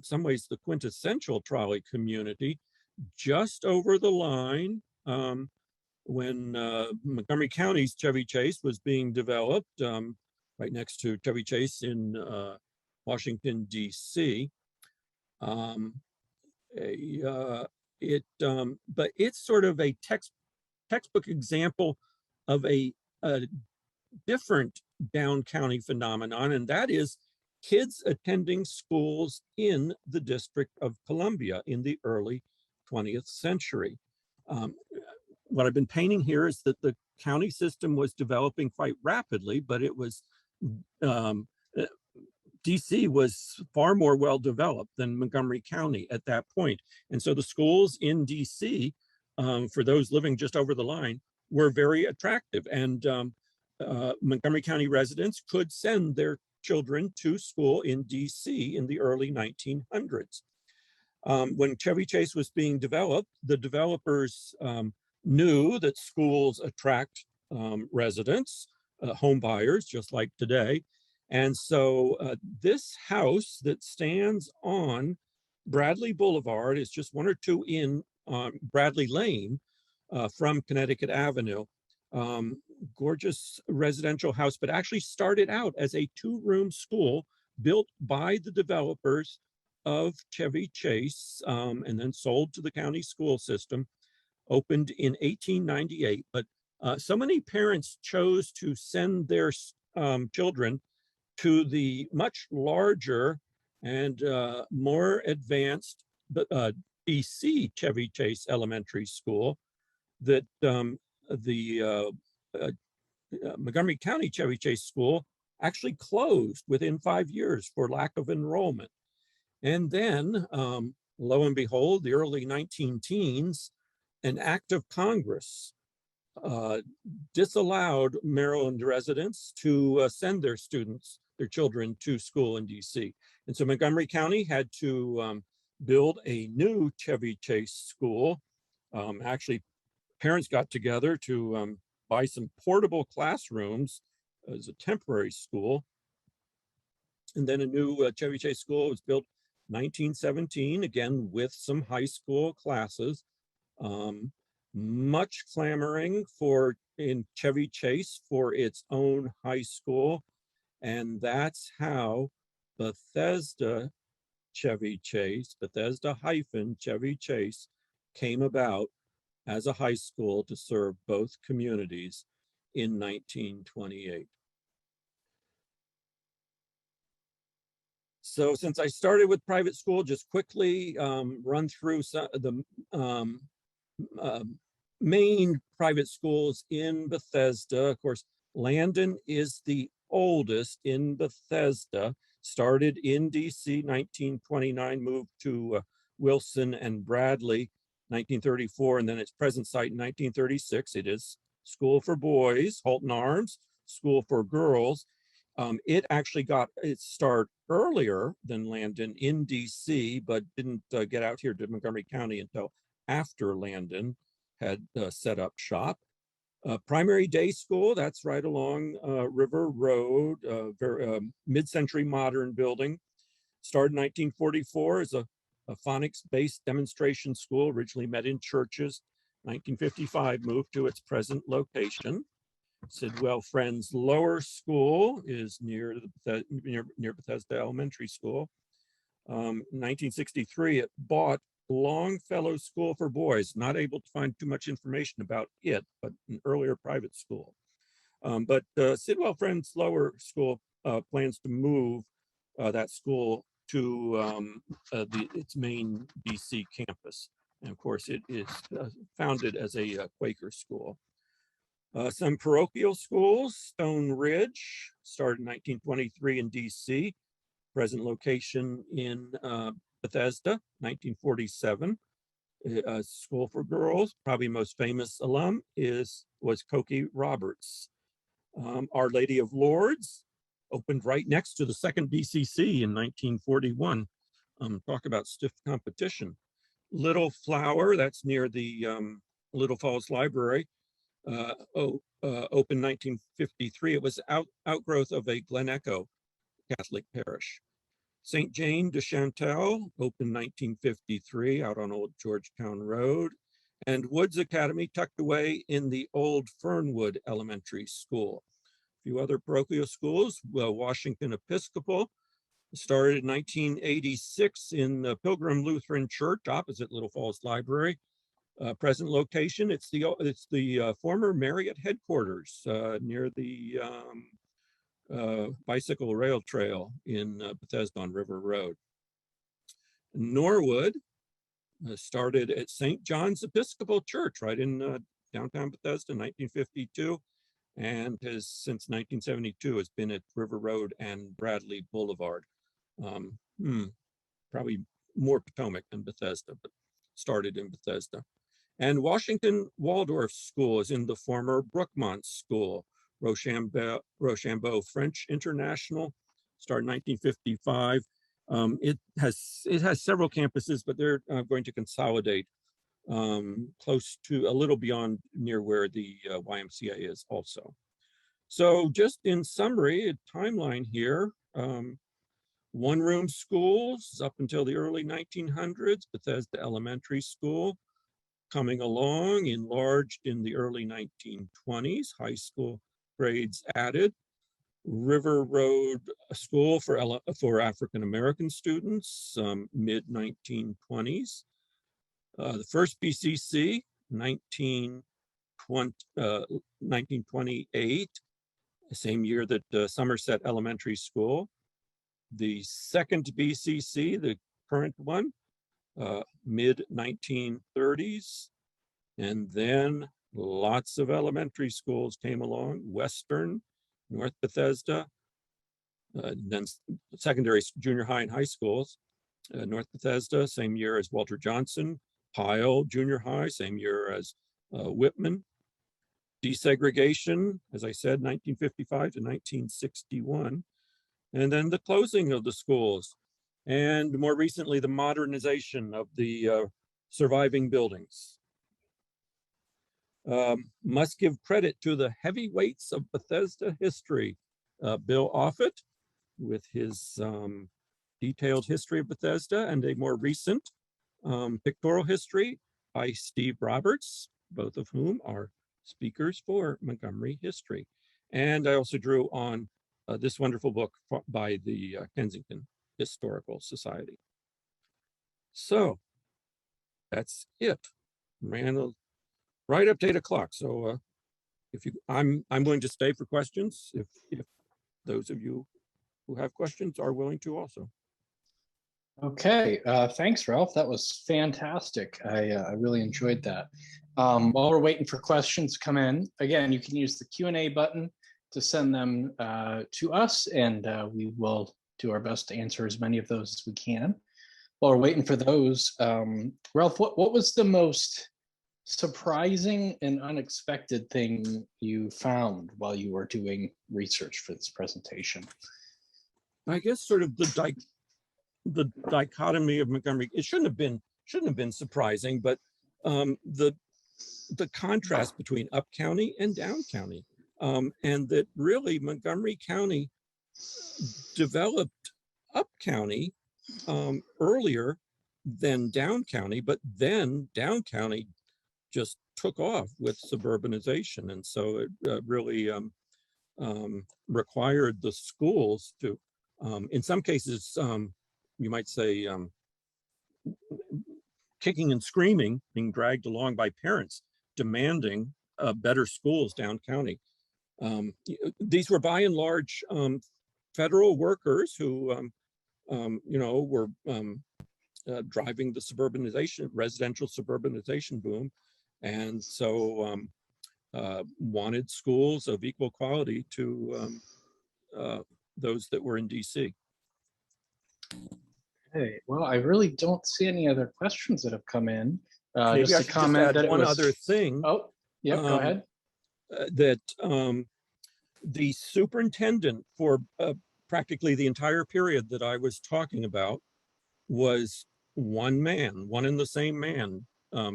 some ways the quintessential trolley community, just over the line when Montgomery County's Chevy Chase was being developed, right next to Chevy Chase in Washington, D.C. But it's sort of a textbook example of a different down county phenomenon, and that is kids attending schools in the District of Columbia in the early 20th century. What I've been painting here is that the county system was developing quite rapidly, but it was DC was far more well developed than Montgomery County at that point. And so the schools in DC, for those living just over the line, were very attractive. And Montgomery County residents could send their children to school in DC in the early 1900s. When Chevy Chase was being developed, the developers knew that schools attract residents, home buyers, just like today. And so this house that stands on Bradley Boulevard is just 1 or 2 in Bradley Lane from Connecticut Avenue. Gorgeous residential house, but actually started out as a 2-room school built by the developers of Chevy Chase and then sold to the county school system, opened in 1898. But so many parents chose to send their children to the much larger and more advanced DC Chevy Chase Elementary School that the Montgomery County Chevy Chase School actually closed within 5 years for lack of enrollment. And then, lo and behold, the early 19-teens, an act of Congress disallowed Maryland residents to send their children to school in DC. And so Montgomery County had to build a new Chevy Chase school. Actually, parents got together to buy some portable classrooms as a temporary school. And then a new Chevy Chase school was built 1917, again, with some high school classes. Much clamoring in Chevy Chase for its own high school. And that's how Bethesda Chevy Chase, Bethesda-Chevy Chase came about as a high school to serve both communities in 1928. So since I started with private school, just quickly run through some of the main private schools in Bethesda. Of course, Landon is the oldest in Bethesda, started in DC 1929, moved to Wilson and Bradley 1934, and then its present site in 1936. It is school for boys, Halton Arms, school for girls. It actually got its start earlier than Landon in DC, but didn't get out here to Montgomery County until after Landon had set up shop. Primary day school, that's right along River Road, mid-century modern building. Started in 1944 as a phonics-based demonstration school, originally met in churches. 1955 moved to its present location. Sidwell Friends Lower School is near Bethesda Elementary School. 1963, it bought Longfellow School for Boys. Not able to find too much information about it, but an earlier private school. But Sidwell Friends Lower School plans to move that school to its main DC campus And of course, it is founded as a Quaker school. Some parochial schools: Stone Ridge, started in 1923 in DC, present location in Bethesda, 1947. A school for girls. Probably most famous alum was Cokie Roberts. Our Lady of Lourdes opened right next to the second BCC in 1941. Talk about stiff competition. Little Flower, that's near the Little Falls Library, opened 1953. It was outgrowth of a Glen Echo Catholic parish. St. Jane de Chantal opened 1953 out on Old Georgetown Road, and Woods Academy tucked away in the old Fernwood Elementary School. A few other parochial schools: Washington Episcopal, started in 1986 in the Pilgrim Lutheran Church opposite Little Falls Library. Present location, it's the former Marriott headquarters near the bicycle rail trail in Bethesda on River Road. Norwood started at St. John's Episcopal Church right in downtown Bethesda in 1952, and has since 1972 has been at River Road and Bradley Boulevard. Probably more Potomac than Bethesda, but started in Bethesda. And Washington Waldorf School is in the former Brookmont School. Rochambeau French International, started in 1955. It has several campuses, but they're going to consolidate close to a little beyond near where the YMCA is also. So just in summary, a timeline here. One-room schools up until the early 1900s, Bethesda Elementary School coming along, enlarged in the early 1920s, high school grades added. River Road School for African-American students, mid-1920s. The first BCC, 1928, the same year that Somerset Elementary School. The second BCC, the current one, mid-1930s. And then lots of elementary schools came along: Western, North Bethesda, then secondary, junior high and high schools. North Bethesda, same year as Walter Johnson. Pyle Junior High, same year as Whitman. Desegregation, as I said, 1955 to 1961. And then the closing of the schools. And more recently, the modernization of the surviving buildings. Must give credit to the heavyweights of Bethesda history. Bill Offutt with his detailed history of Bethesda, and a more recent pictorial history by Steve Roberts, both of whom are speakers for Montgomery history. And I also drew on this wonderful book by the Kensington Historical Society. So that's it. Ran right up to 8 o'clock. So I'm willing to stay for questions if those of you who have questions are willing to also. Okay, thanks, Ralph. That was fantastic. I really enjoyed that. While we're waiting for questions to come in, again, you can use the Q&A button to send them to us, and we will do our best to answer as many of those as we can. While we're waiting for those, Ralph, what was the most surprising and unexpected thing you found while you were doing research for this presentation? I guess sort of the dichotomy of Montgomery. It shouldn't have been surprising, but the contrast between up county and down county, and that really Montgomery County developed up county earlier than down county, but then down county just took off with suburbanization, and so it really required the schools to, in some cases, you might say, kicking and screaming, being dragged along by parents demanding better schools down county. These were by and large federal workers who, were driving the suburbanization, residential suburbanization boom. And so wanted schools of equal quality to those that were in DC. Hey, well, I really don't see any other questions that have come in. Maybe Just I to should comment just add that it one was. other thing. Oh, yeah, go ahead. That the superintendent for practically the entire period that I was talking about was one man, one and the same man,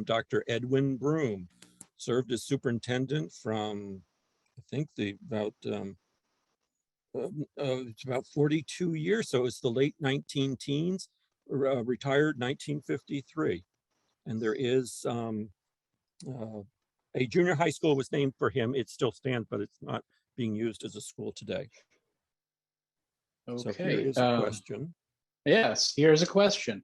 Dr. Edwin Broom, served as superintendent from, I think, it's about 42 years. So it's the late 19 teens, retired 1953. And there is a junior high school was named for him. It still stands, but it's not being used as a school today. Okay. So here is a question. Yes, here's a question.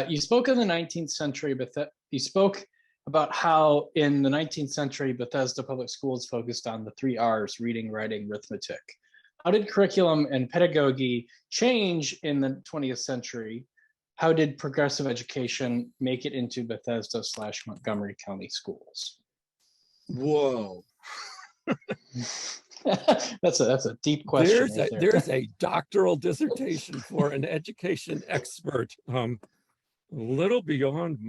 You spoke in the 19th century, but you spoke about how in the 19th century, Bethesda Public Schools focused on the 3 R's, reading, writing, arithmetic. How did curriculum and pedagogy change in the 20th century? How did progressive education make it into Bethesda/Montgomery County schools? Whoa. That's a deep question. There's a doctoral dissertation for an education expert. A little beyond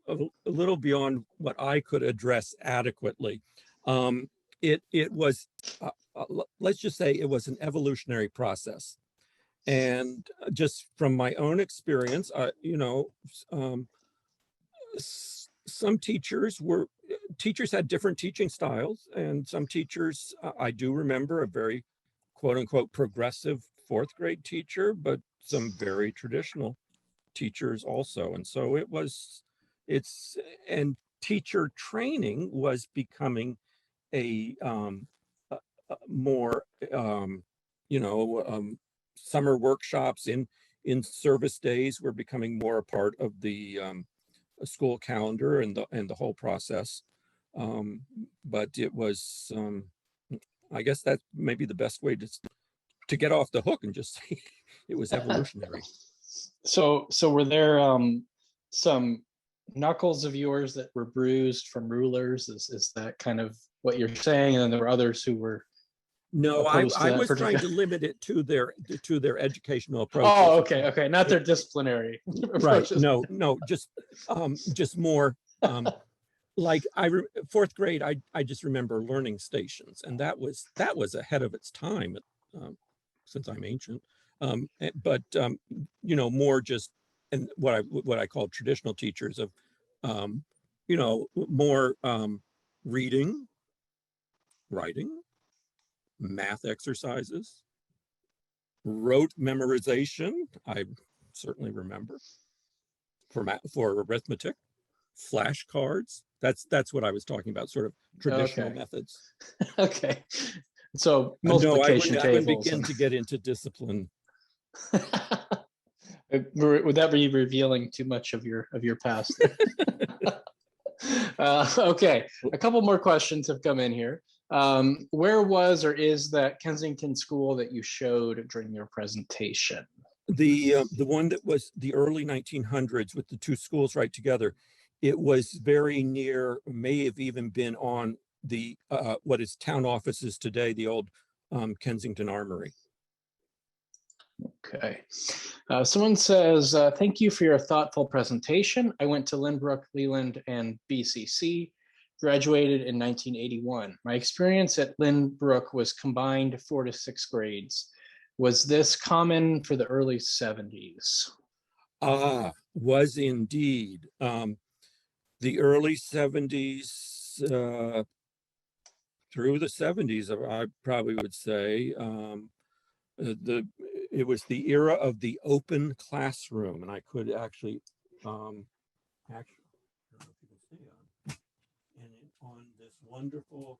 a little beyond what I could address adequately. It was, let's just say it was an evolutionary process. And just from my own experience, some teachers had different teaching styles, and some teachers, I do remember a very quote unquote progressive 4th grade teacher, but some very traditional teachers also. And so and teacher training was becoming a more, summer workshops in service days were becoming more a part of the school calendar and the whole process. But it was, I guess that may be the best way to get off the hook and just say it was evolutionary. So were there some knuckles of yours that were bruised from rulers? Is that kind of what you're saying? And then there were others who were. No, I was trying to limit it to their educational approaches. Oh, okay, not their disciplinary approaches. Right. No, just more. Like 4th grade, I just remember learning stations, and that was ahead of its time, since I'm ancient. But more just, and what I call traditional teachers of, more reading, writing, math exercises, rote memorization. I certainly remember for arithmetic, flashcards. That's what I was talking about, sort of traditional methods. Okay. So multiplication I wouldn't begin to get into discipline. Would that be revealing too much of your past? Okay, a couple more questions have come in here. Where was or is that Kensington school that you showed during your presentation? The one that was the early 1900s with the 2 schools right together. It was very near, may have even been on the what is town offices today, the old Kensington Armory. Okay. Someone says, thank you for your thoughtful presentation. I went to Lynbrook, Leland, and BCC, graduated in 1981. My experience at Lynbrook was combined 4 to 6 grades. Was this common for the early 70s? Was indeed. The early 70s through the 70s, I probably would say, it was the era of the open classroom, and I could actually, I don't know if you can see and on this wonderful,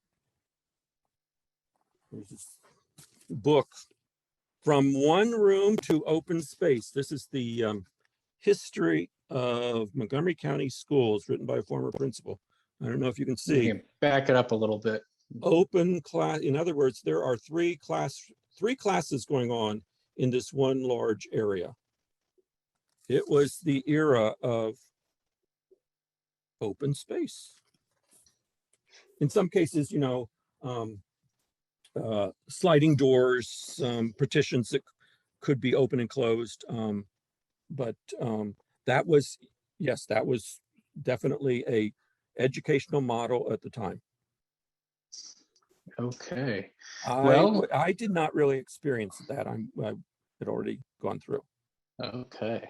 there's this book, From One Room to Open Space. This is the history of Montgomery County schools, written by a former principal. I don't know if you can see. You can back it up a little bit. Open class. In other words, there are three classes going on in this one large area. It was the era of open space. In some cases, you know, sliding doors, partitions that could be open and closed. But that was, yes, that was definitely a educational model at the time. Okay. I Well, I did not really experience that. I had already gone through. okay.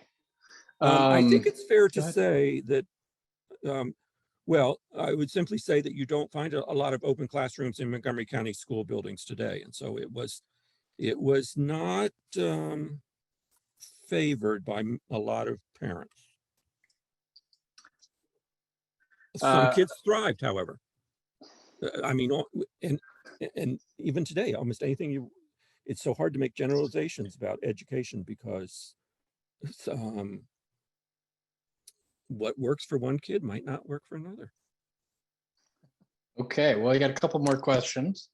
I think it's fair to go ahead. say that, well, I would simply say that you don't find a lot of open classrooms in Montgomery County school buildings today. And so it was not favored by a lot of parents. Some kids thrived, however. I mean, and even today, almost anything it's so hard to make generalizations about education because what works for one kid might not work for another. Okay, well, I got a couple more questions.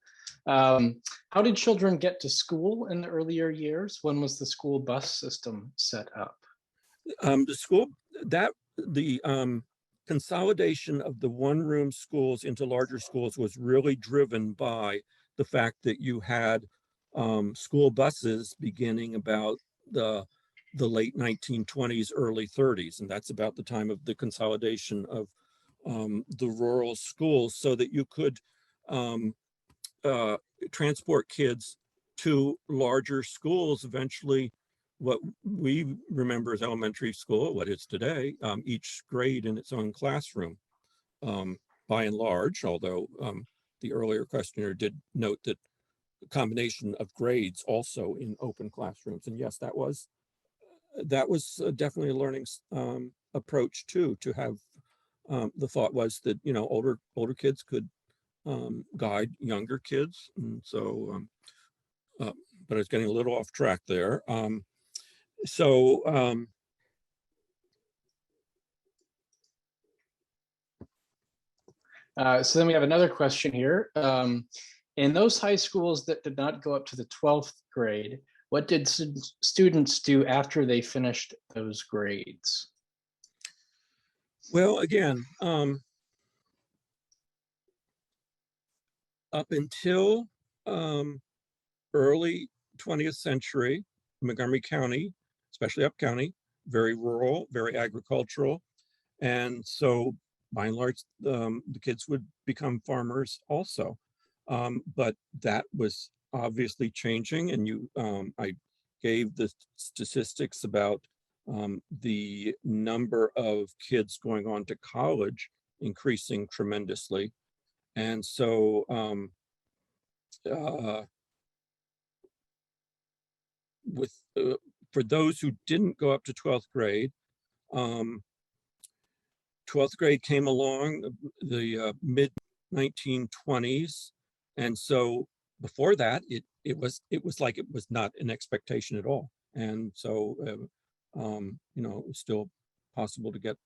How did children get to school in the earlier years? When was the school bus system set up? The consolidation of the one-room schools into larger schools was really driven by the fact that you had school buses beginning about the late 1920s, early 30s, and that's about the time of the consolidation of the rural schools, so that you could transport kids to larger schools. Eventually, what we remember as elementary school, what is today, each grade in its own classroom, by and large, although the earlier questioner did note that a combination of grades also in open classrooms. And yes, that was definitely a learning approach too, to have the thought was that, you know, older kids could guide younger kids. And so, but I was getting a little off track there. So then we have another question here. In those high schools that did not go up to the 12th grade, what did students do after they finished those grades? well, again, up until early 20th century, Montgomery County, especially up county, very rural, very agricultural. And so by and large, the kids would become farmers also. But that was obviously changing. And I gave the statistics about the number of kids going on to college increasing tremendously. And so for those who didn't go up to 12th grade, 12th grade came along the mid 1920s, and so before that, it was like it was not an expectation at all. And so you know, it was still possible to get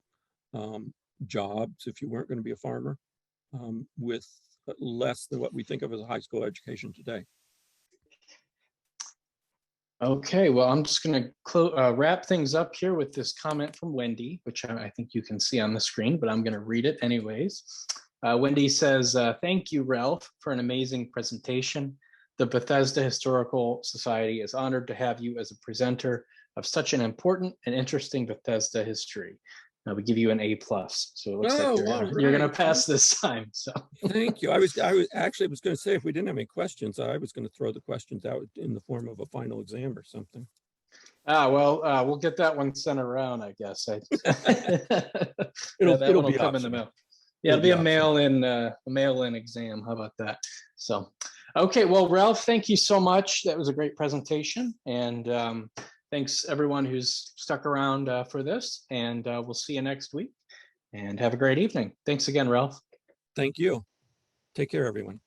jobs if you weren't going to be a farmer, with less than what we think of as a high school education today. Okay, well, I'm just going to wrap things up here with this comment from Wendy, which I think you can see on the screen, but I'm going to read it anyways. Wendy says, thank you, Ralph, for an amazing presentation. The Bethesda Historical Society is honored to have you as a presenter of such an important and interesting Bethesda history. We give you an A+, so it looks like you're going to pass this time. So thank you. I was actually going to say, if we didn't have any questions, I was going to throw the questions out in the form of a final exam or something. Well, we'll get that one sent around, I guess. It'll be come in the mail. Yeah, it'll be a mail-in exam. How about that? So, okay. Well, Ralph, thank you so much. That was a great presentation, and thanks everyone who's stuck around for this. And we'll see you next week. And have a great evening. Thanks again, Ralph. Thank you. Take care, everyone.